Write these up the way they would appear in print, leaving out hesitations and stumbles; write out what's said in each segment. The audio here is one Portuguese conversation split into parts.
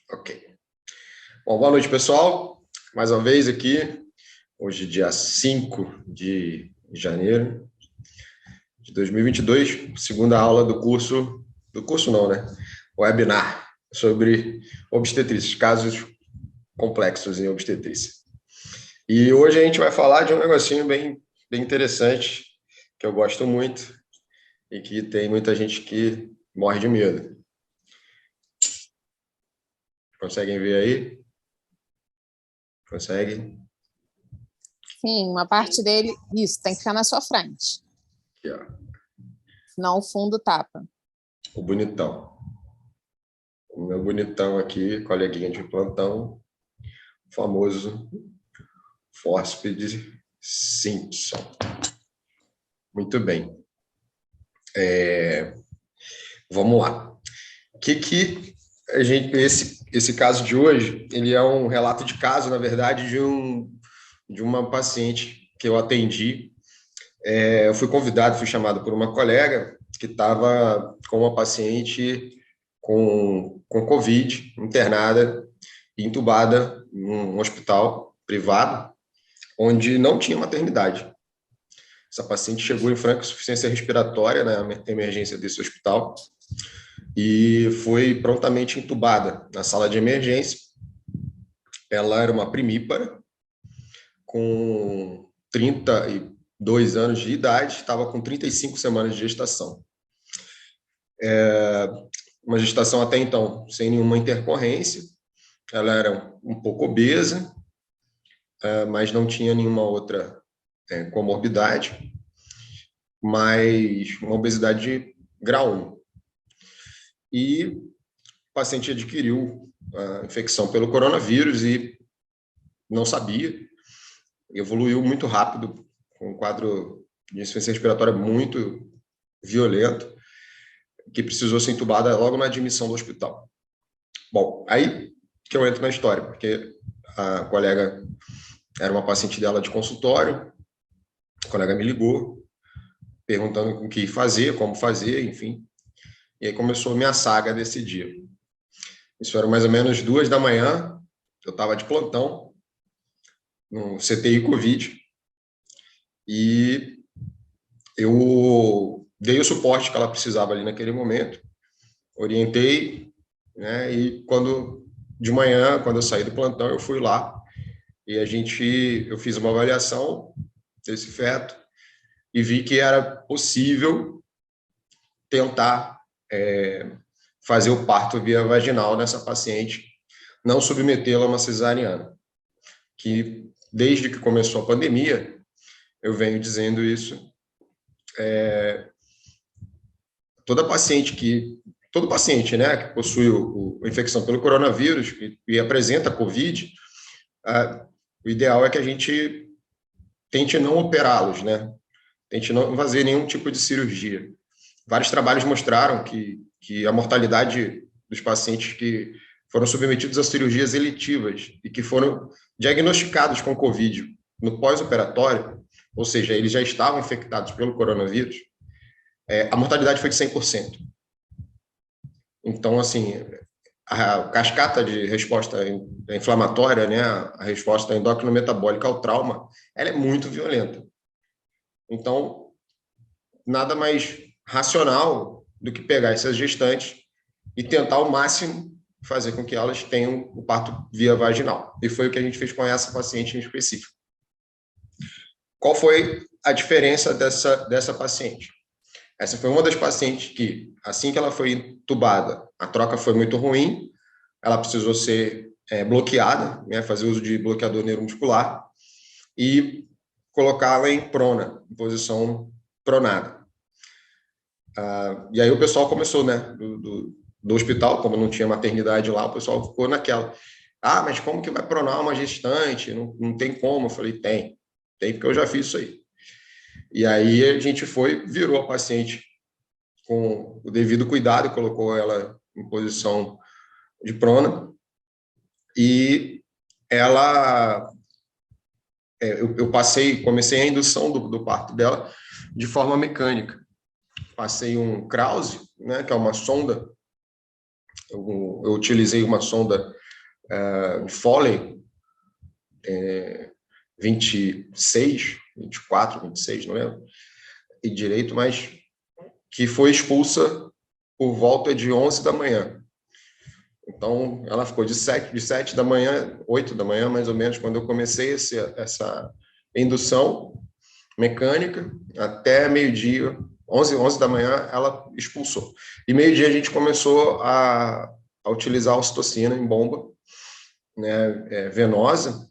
Ok. Bom, boa noite, pessoal. Mais uma vez aqui, hoje, dia 5 de janeiro de 2022, segunda aula do curso não, né? Webinar sobre obstetrícia, casos complexos em obstetrícia. E hoje a gente vai falar de um negocinho bem interessante, que eu gosto muito e que tem muita gente que morre de medo. Conseguem ver aí? Conseguem? Sim, uma parte dele, isso, tem que ficar na sua frente. Aqui, ó. Senão o fundo tapa. O bonitão. O meu bonitão aqui, coleguinha de plantão, famoso Fórceps Simpson. Muito bem. Vamos lá. A gente, esse caso de hoje, ele é um relato de caso, na verdade, de uma paciente que eu atendi. Eu fui convidado, fui chamado por uma colega que estava com uma paciente com Covid, internada e entubada em um hospital privado, onde não tinha maternidade. Essa paciente chegou em franca insuficiência respiratória na emergência desse hospital e foi prontamente entubada na sala de emergência. Ela era uma primípara com 32 anos de idade, estava com 35 semanas de gestação. Uma gestação até então sem nenhuma intercorrência. Ela era um pouco obesa, mas não tinha nenhuma outra comorbidade, mas uma obesidade de grau 1. E o paciente adquiriu a infecção pelo coronavírus e não sabia, evoluiu muito rápido, com um quadro de insuficiência respiratória muito violento, que precisou ser entubada logo na admissão do hospital. Bom, aí que eu entro na história, porque a colega era uma paciente dela de consultório, a colega me ligou, perguntando o que fazer, como fazer, enfim. E aí começou a minha saga desse dia. Isso era mais ou menos 2 da manhã, eu estava de plantão, no CTI Covid, e eu dei o suporte que ela precisava ali naquele momento, orientei, né, e de manhã, quando eu saí do plantão, eu fui lá, e eu fiz uma avaliação desse feto, e vi que era possível tentar fazer o parto via vaginal nessa paciente, não submetê-la a uma cesariana, que desde que começou a pandemia, eu venho dizendo isso, todo paciente, né, que possui a infecção pelo coronavírus e apresenta COVID, o ideal é que a gente tente não operá-los, né, tente não fazer nenhum tipo de cirurgia. Vários trabalhos mostraram que a mortalidade dos pacientes que foram submetidos a cirurgias eletivas e que foram diagnosticados com COVID no pós-operatório, ou seja, eles já estavam infectados pelo coronavírus, a mortalidade foi de 100%. Então, assim, a cascata de resposta inflamatória, né, a resposta endócrino-metabólica ao trauma, ela é muito violenta. Então, nada mais racional do que pegar essas gestantes e tentar ao máximo fazer com que elas tenham o parto via vaginal. E foi o que a gente fez com essa paciente em específico. Qual foi a diferença dessa paciente? Essa foi uma das pacientes que, assim que ela foi entubada, a troca foi muito ruim, ela precisou ser bloqueada, né, fazer uso de bloqueador neuromuscular e colocá-la em prona, em posição pronada. E aí o pessoal começou, né, do hospital, como não tinha maternidade lá, o pessoal ficou naquela. Mas como que vai pronar uma gestante? Não tem como. Eu falei, tem porque eu já fiz isso aí. E aí a gente virou a paciente com o devido cuidado, colocou ela em posição de prona, e ela, comecei a indução do parto dela de forma mecânica. Passei um Krause, né, que é uma sonda, eu utilizei uma sonda Foley, 26, 24, 26, não lembro, e direito, mas que foi expulsa por volta de 11 da manhã. Então, ela ficou de 7 da manhã, 8 da manhã, mais ou menos, quando eu comecei essa indução mecânica, até meio-dia, 11 da manhã, ela expulsou. E meio-dia a gente começou a utilizar a ocitocina em bomba, né, venosa,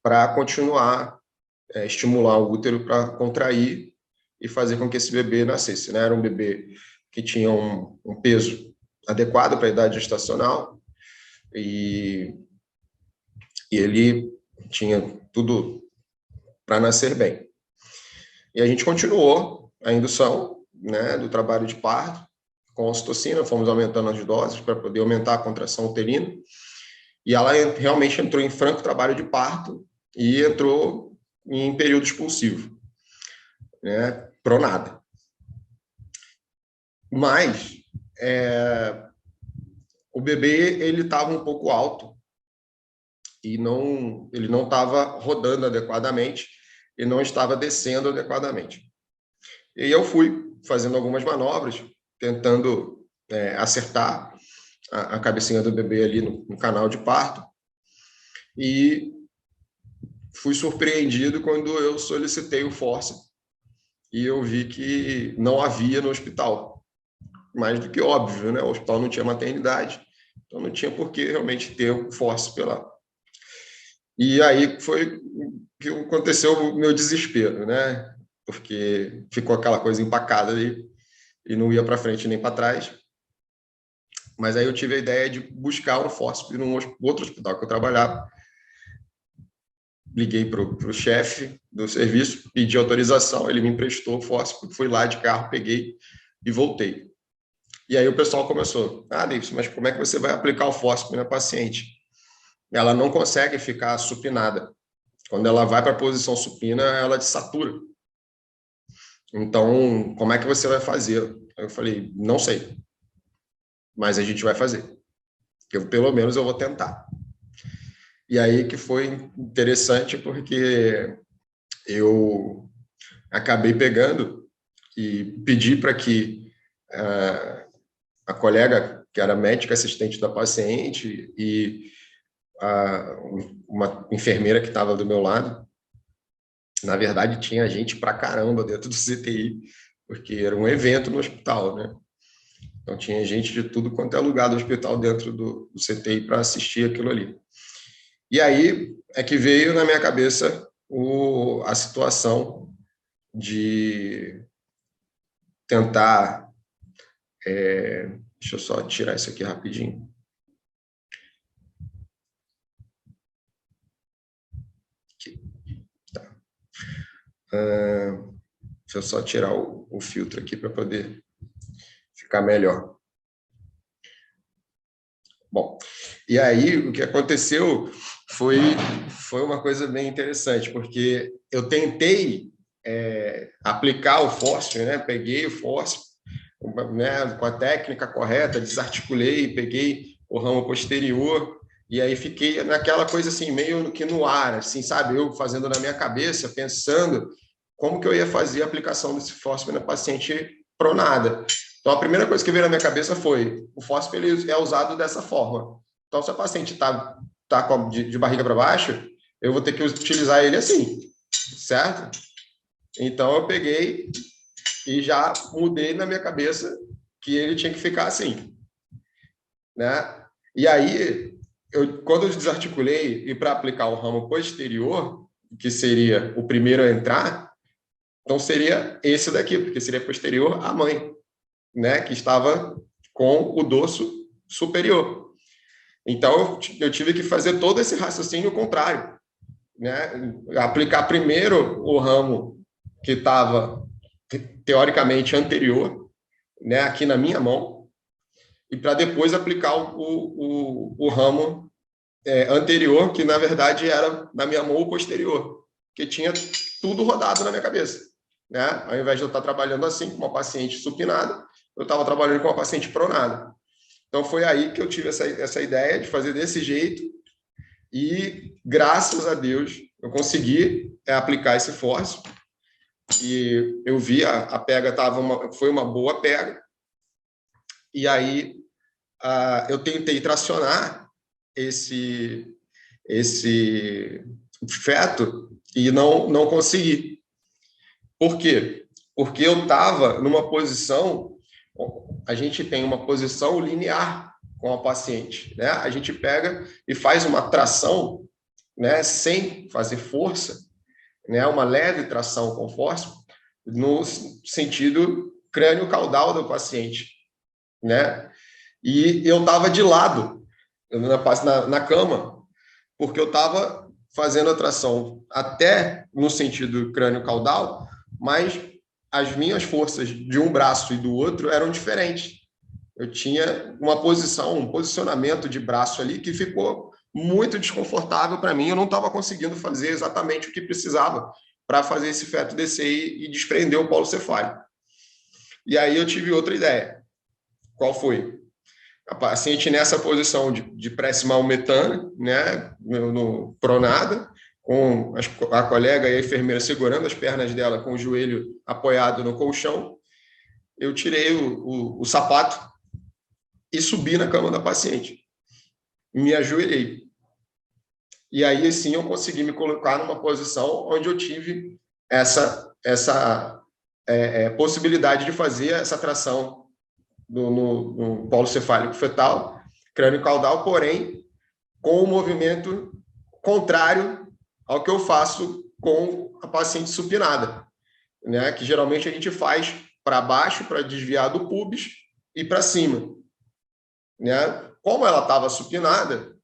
para continuar estimular o útero para contrair e fazer com que esse bebê nascesse, né? Era um bebê que tinha um peso adequado para a idade gestacional e ele tinha tudo para nascer bem. E a gente continuou a indução, né, do trabalho de parto com ocitocina, fomos aumentando as doses para poder aumentar a contração uterina, e ela realmente entrou em franco trabalho de parto e entrou em período expulsivo, né, pronada. Mas o bebê ele estava um pouco alto e ele não estava rodando adequadamente e não estava descendo adequadamente. E eu fui fazendo algumas manobras, tentando acertar a cabecinha do bebê ali no canal de parto, e fui surpreendido quando eu solicitei o fórceps e eu vi que não havia no hospital. Mais do que óbvio, né? O hospital não tinha maternidade, então não tinha por que realmente ter o fórceps lá. E aí foi que aconteceu o meu desespero, né? Porque ficou aquela coisa empacada ali e não ia para frente nem para trás. Mas aí eu tive a ideia de buscar um fórceps em um outro hospital que eu trabalhava. Liguei para o chefe do serviço, pedi autorização, ele me emprestou o fórceps, fui lá de carro, peguei e voltei. E aí o pessoal começou, Davis, mas como é que você vai aplicar o fórceps na paciente? Ela não consegue ficar supinada. Quando ela vai para a posição supina, ela desatura. Então, como é que você vai fazer? Eu falei, não sei, mas a gente vai fazer. Pelo menos eu vou tentar. E aí que foi interessante, porque eu acabei pegando e pedi para que a colega, que era médica assistente da paciente, e uma enfermeira que estava do meu lado, na verdade, tinha gente pra caramba dentro do CTI, porque era um evento no hospital, né? Então, tinha gente de tudo quanto é lugar do hospital dentro do CTI para assistir aquilo ali. E aí é que veio na minha cabeça a situação de tentar... deixa eu só tirar isso aqui rapidinho. Aqui. Tá. Deixa eu só tirar o filtro aqui para poder ficar melhor. Bom, e aí o que aconteceu foi uma coisa bem interessante, porque eu tentei aplicar o fórceps, né? Peguei o fórceps, né, com a técnica correta, desarticulei, peguei o ramo posterior, e aí fiquei naquela coisa assim, meio que no ar, assim, sabe? Eu fazendo na minha cabeça, pensando como que eu ia fazer a aplicação desse fórceps na paciente pronada. Então, a primeira coisa que veio na minha cabeça foi, o fórceps ele é usado dessa forma. Então, se a paciente está de barriga para baixo, eu vou ter que utilizar ele assim, certo? Então, eu peguei e já mudei na minha cabeça que ele tinha que ficar assim, né? E aí, quando eu desarticulei e para aplicar o ramo posterior, que seria o primeiro a entrar, então seria esse daqui, porque seria posterior à mãe, né? Que estava com o dorso superior. Então, eu tive que fazer todo esse raciocínio contrário, né? Aplicar primeiro o ramo que estava teoricamente anterior, né? Aqui na minha mão, e para depois aplicar o ramo anterior, que na verdade era na minha mão o posterior, que tinha tudo rodado na minha cabeça, né? Ao invés de eu estar trabalhando assim com uma paciente supinada, eu estava trabalhando com uma paciente pronada. Então, foi aí que eu tive essa ideia de fazer desse jeito e, graças a Deus, eu consegui aplicar esse force e eu vi a pega foi uma boa pega. E aí eu tentei tracionar esse feto e não consegui. Por quê? Porque eu estava numa posição, a gente tem uma posição linear com a paciente, né? A gente pega e faz uma tração, né, sem fazer força, né, uma leve tração com força, no sentido crânio-caudal do paciente, né? E eu estava de lado na cama, porque eu estava fazendo a tração até no sentido crânio-caudal, mas as minhas forças de um braço e do outro eram diferentes. Eu tinha uma posição, um posicionamento de braço ali que ficou muito desconfortável para mim. Eu não estava conseguindo fazer exatamente o que precisava para fazer esse feto descer e desprender o polo cefálico. E aí eu tive outra ideia. Qual foi? A paciente nessa posição de prece maometana, né, no pronada, com a colega e a enfermeira segurando as pernas dela com o joelho apoiado no colchão, eu tirei o sapato e subi na cama da paciente. Me ajoelhei. E aí, sim, eu consegui me colocar numa posição onde eu tive essa possibilidade de fazer essa tração no polo cefálico fetal, crânio caudal, porém, com o movimento contrário ao que eu faço com a paciente supinada, né? Que geralmente a gente faz para baixo, para desviar do pubis, e para cima, né? Como ela estava supinada,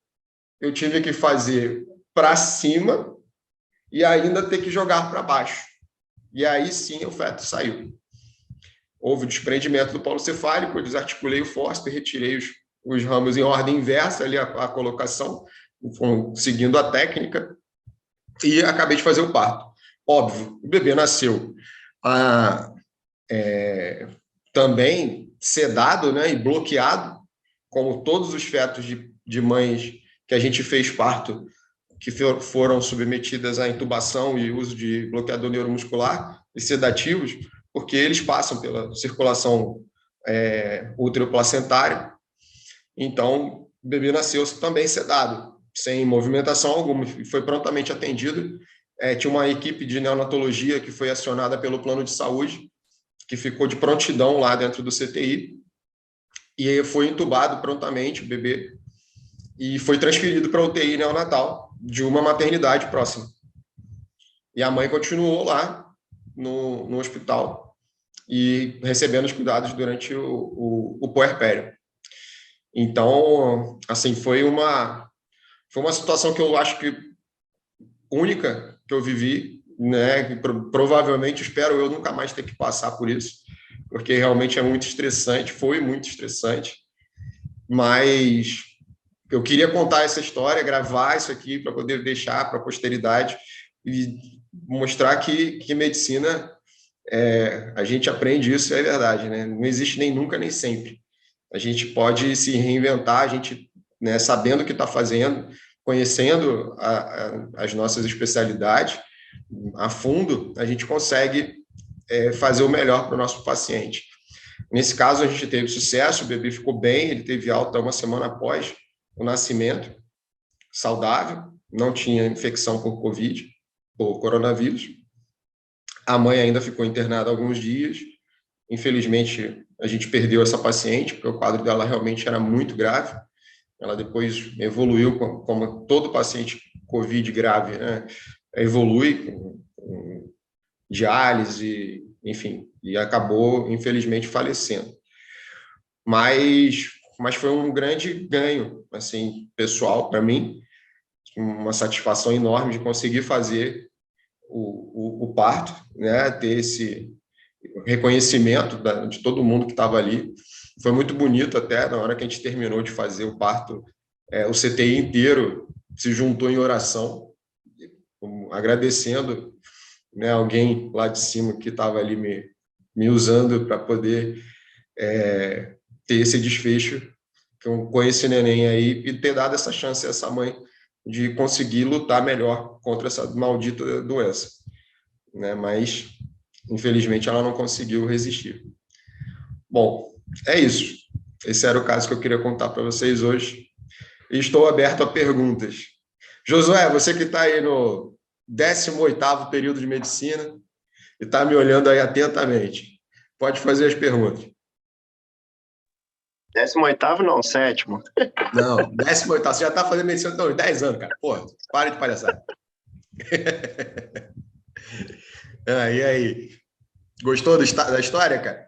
eu tive que fazer para cima e ainda ter que jogar para baixo. E aí sim o feto saiu. Houve o desprendimento do polo cefálico, eu desarticulei o fórceps, retirei os ramos em ordem inversa, ali a colocação, seguindo a técnica, e acabei de fazer o parto. Óbvio, o bebê nasceu também sedado, né, e bloqueado, como todos os fetos de mães que a gente fez parto, que foram submetidas à intubação e uso de bloqueador neuromuscular e sedativos, porque eles passam pela circulação uteroplacentária. Então, o bebê nasceu também sedado, sem movimentação alguma, e foi prontamente atendido. Tinha uma equipe de neonatologia que foi acionada pelo plano de saúde, que ficou de prontidão lá dentro do CTI, e foi entubado prontamente o bebê, e foi transferido para a UTI neonatal de uma maternidade próxima. E a mãe continuou lá no hospital e recebendo os cuidados durante o puerpério. Então, assim, foi uma situação que eu acho que única que eu vivi, né? Provavelmente, espero eu nunca mais ter que passar por isso, porque realmente é muito estressante, foi muito estressante, mas eu queria contar essa história, gravar isso aqui para poder deixar para a posteridade e mostrar que medicina, a gente aprende isso, é verdade, né? Não existe nem nunca, nem sempre. A gente pode se reinventar, a gente, né, sabendo o que está fazendo, conhecendo as nossas especialidades a fundo, a gente consegue fazer o melhor para o nosso paciente. Nesse caso, a gente teve sucesso, o bebê ficou bem, ele teve alta uma semana após o nascimento, saudável, não tinha infecção por Covid, por coronavírus. A mãe ainda ficou internada alguns dias. Infelizmente, a gente perdeu essa paciente, porque o quadro dela realmente era muito grave. Ela depois evoluiu, como todo paciente Covid grave, né? Evolui com diálise, enfim, e acabou, infelizmente, falecendo. Mas foi um grande ganho, assim, pessoal para mim, uma satisfação enorme de conseguir fazer o parto, né? Ter esse reconhecimento de todo mundo que estava ali. Foi muito bonito até, na hora que a gente terminou de fazer o parto, o CTI inteiro se juntou em oração, agradecendo, né, alguém lá de cima que estava ali me usando para poder ter esse desfecho com esse neném aí e ter dado essa chance a essa mãe de conseguir lutar melhor contra essa maldita doença, né? Mas, infelizmente, ela não conseguiu resistir. Bom, é isso. Esse era o caso que eu queria contar para vocês hoje. E estou aberto a perguntas. Josué, você que está aí no 18º período de medicina e está me olhando aí atentamente, pode fazer as perguntas. 18º não, 7º. Não, 18º. Você já está fazendo medicina há uns 10 anos, cara. Porra, para de palhaçada. E aí? Gostou da história, cara?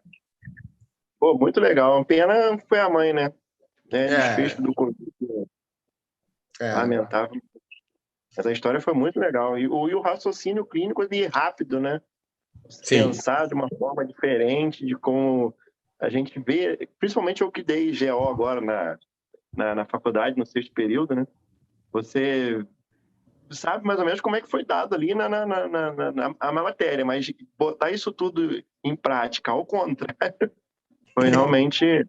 Pô, muito legal. Pena foi a mãe, né? Desfecho do Covid. Lamentável. Mas a história foi muito legal. E o raciocínio clínico ali rápido, né? Sim. Pensar de uma forma diferente de como a gente vê, principalmente eu que dei GO agora na faculdade, no 6º período, né? Você sabe mais ou menos como é que foi dado ali na matéria, mas botar isso tudo em prática, ao contrário, foi realmente...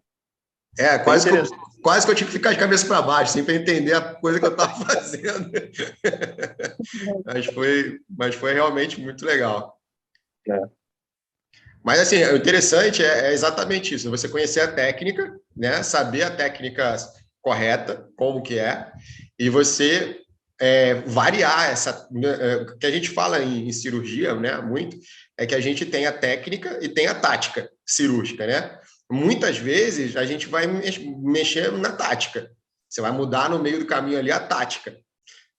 quase que eu tive que ficar de cabeça para baixo, sem para entender a coisa que eu estava fazendo. mas foi realmente muito legal. Mas, assim, o interessante é exatamente isso, você conhecer a técnica, né? Saber a técnica correta, como que é, e você variar essa... O que a gente fala em cirurgia, né, muito, é que a gente tem a técnica e tem a tática cirúrgica, né? Muitas vezes a gente vai mexer na tática, você vai mudar no meio do caminho ali a tática,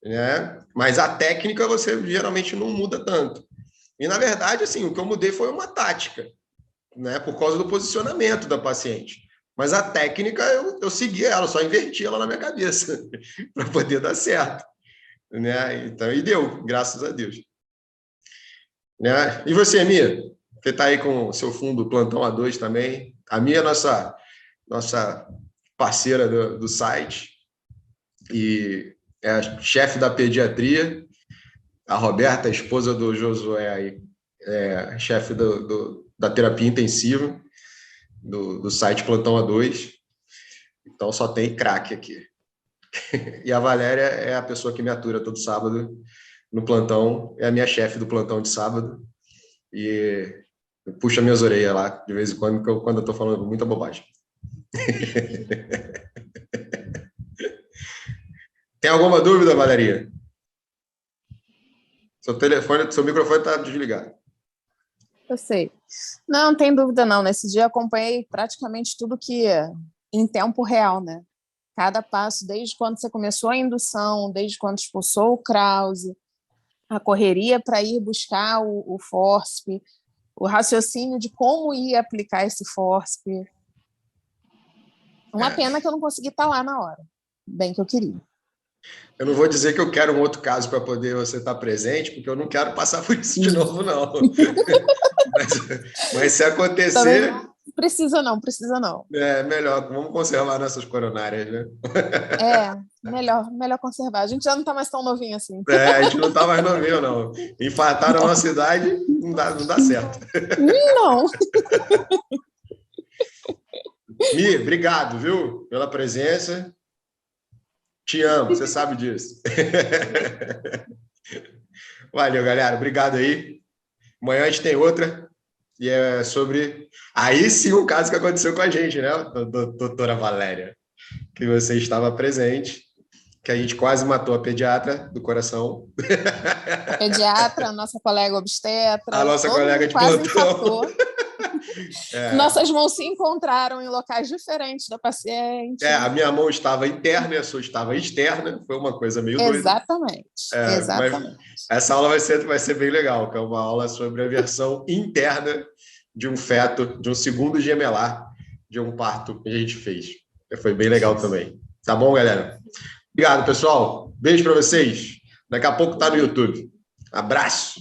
né? Mas a técnica você geralmente não muda tanto. E, na verdade, assim, o que eu mudei foi uma tática, né? Por causa do posicionamento da paciente. Mas a técnica, eu segui ela, só inverti ela na minha cabeça para poder dar certo, né? Então, e deu, graças a Deus. Né? E você, Mia? Você está aí com o seu fundo Plantão A2 também. A Mia é nossa parceira do site e é a chefe da pediatria. A Roberta, a esposa do Josué, aí, é chefe da terapia intensiva do site Plantão A2. Então, só tem craque aqui. E a Valéria é a pessoa que me atura todo sábado no plantão, é a minha chefe do plantão de sábado. E puxa minhas orelhas lá, de vez em quando, quando eu estou falando muita bobagem. Tem alguma dúvida, Valeria? Seu microfone está desligado. Eu sei. Não tem dúvida, não. Nesse dia eu acompanhei praticamente tudo que em tempo real, né? Cada passo, desde quando você começou a indução, desde quando expulsou o Krause, a correria para ir buscar o FORSP, o raciocínio de como ia aplicar esse FORSP. Uma pena que eu não consegui estar lá na hora. Bem que eu queria. Eu não vou dizer que eu quero um outro caso para poder você estar presente, porque eu não quero passar por isso de novo, não. mas se acontecer... Também precisa não. É melhor, vamos conservar nossas coronárias, né? Melhor conservar. A gente já não está mais tão novinho assim. A gente não está mais novinho, não. Infartar na nossa idade não dá certo. Não. Mi, obrigado, viu, pela presença. Te amo, você sabe disso. Valeu, galera. Obrigado aí. Amanhã a gente tem outra. E é sobre... Aí sim o caso que aconteceu com a gente, né, doutora Valéria? Que você estava presente, que a gente quase matou a pediatra do coração. A pediatra, a nossa colega obstetra. A nossa colega de quase plantão. Infartou. Nossas mãos se encontraram em locais diferentes da paciente. A minha mão estava interna e a sua estava externa. Foi uma coisa meio doida. Exatamente. Exatamente. Essa aula vai ser bem legal, que é uma aula sobre a versão interna de um feto, de um segundo gemelar, de um parto que a gente fez. Foi bem legal também. Tá bom, galera? Obrigado, pessoal. Beijo para vocês. Daqui a pouco tá no YouTube. Abraço.